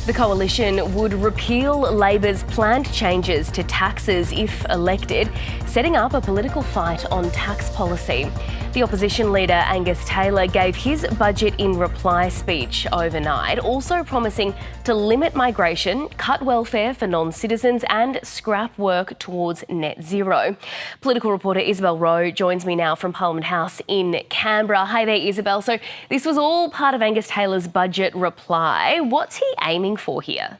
The coalition would repeal Labor's planned changes to taxes if elected, setting up a political fight on tax policy. The opposition leader Angus Taylor gave his budget in reply speech overnight, also promising to limit migration, cut welfare for non-citizens and scrap work towards net zero. Political reporter Isabel Rowe joins me now from Parliament House in Canberra. Hi there, Isabel. So this was all part of Angus Taylor's budget reply. What's he aiming for here?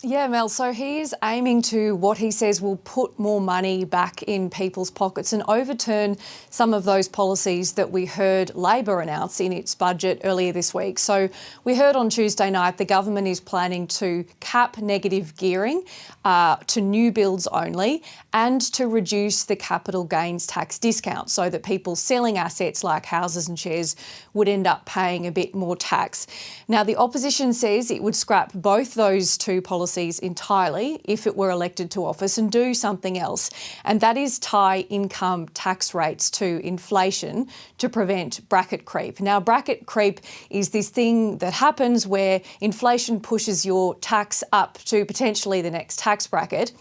Yeah, Mel, so he is aiming to what he says will put more money back in people's pockets and overturn some of those policies that we heard Labor announce in its budget earlier this week. So we heard on Tuesday night the government is planning to cap negative gearing to new builds only and to reduce the capital gains tax discount so that people selling assets like houses and shares would end up paying a bit more tax. Now, the opposition says it would scrap both those two policies entirely if it were elected to office and do something else, and that is tie income tax rates to inflation to prevent bracket creep. Now, bracket creep is this thing that happens where inflation pushes your tax up to potentially the next tax bracket,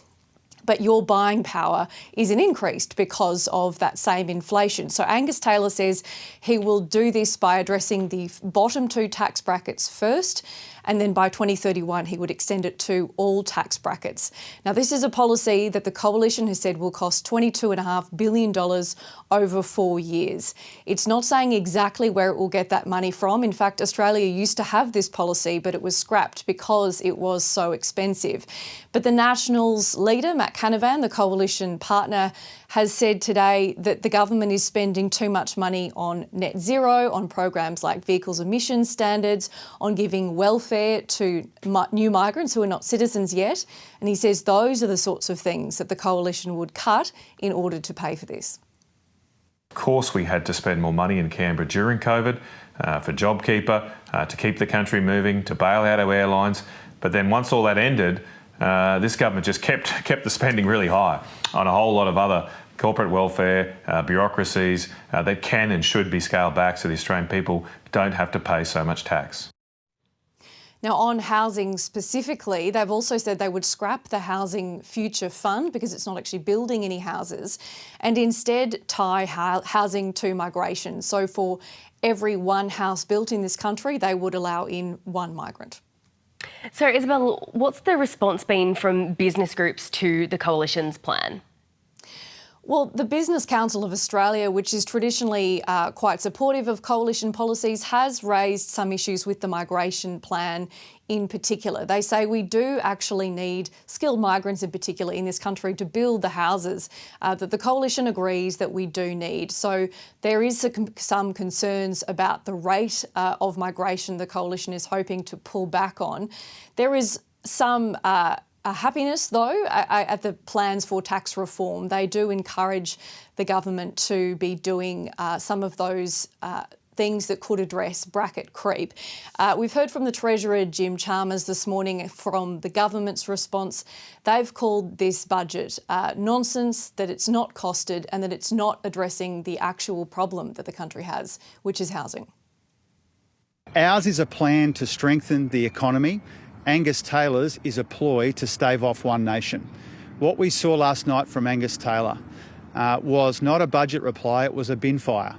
but your buying power isn't increased because of that same inflation. So Angus Taylor says he will do this by addressing the bottom two tax brackets first, and then by 2031 he would extend it to all tax brackets. Now, this is a policy that the coalition has said will cost $22.5 billion over 4 years. It's not saying exactly where it will get that money from. In fact, Australia used to have this policy, but it was scrapped because it was so expensive. But the Nationals leader, Matt Canavan, the coalition partner, has said today that the government is spending too much money on net zero, on programs like vehicles emissions standards, on giving welfare to new migrants who are not citizens yet. And he says those are the sorts of things that the coalition would cut in order to pay for this. Of course, we had to spend more money in Canberra during COVID for JobKeeper, to keep the country moving, to bail out our airlines. But then once all that ended, this government just kept the spending really high on a whole lot of other corporate welfare, bureaucracies that can and should be scaled back so the Australian people don't have to pay so much tax. Now, on housing specifically, they've also said they would scrap the Housing Future Fund because it's not actually building any houses and instead tie housing to migration. So for every one house built in this country, they would allow in one migrant. So, Isabel, what's the response been from business groups to the coalition's plan? Well, the Business Council of Australia, which is traditionally quite supportive of coalition policies, has raised some issues with the migration plan in particular. They say we do actually need skilled migrants in particular in this country to build the houses that the coalition agrees that we do need. So there is some concerns about the rate of migration the coalition is hoping to pull back on. There is some happiness, though, at the plans for tax reform. They do encourage the government to be doing some of those things that could address bracket creep. We've heard from the Treasurer Jim Chalmers this morning from the government's response. They've called this budget nonsense, that it's not costed and that it's not addressing the actual problem that the country has, which is housing. Ours is a plan to strengthen the economy. Angus Taylor's is a ploy to stave off one nation. What we saw last night from Angus Taylor was not a budget reply, it was a bin fire.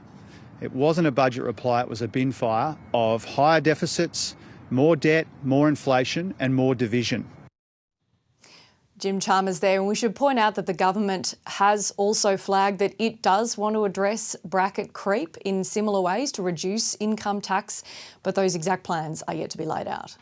It wasn't a budget reply, it was a bin fire of higher deficits, more debt, more inflation and more division. Jim Chalmers there, and we should point out that the government has also flagged that it does want to address bracket creep in similar ways to reduce income tax, but those exact plans are yet to be laid out.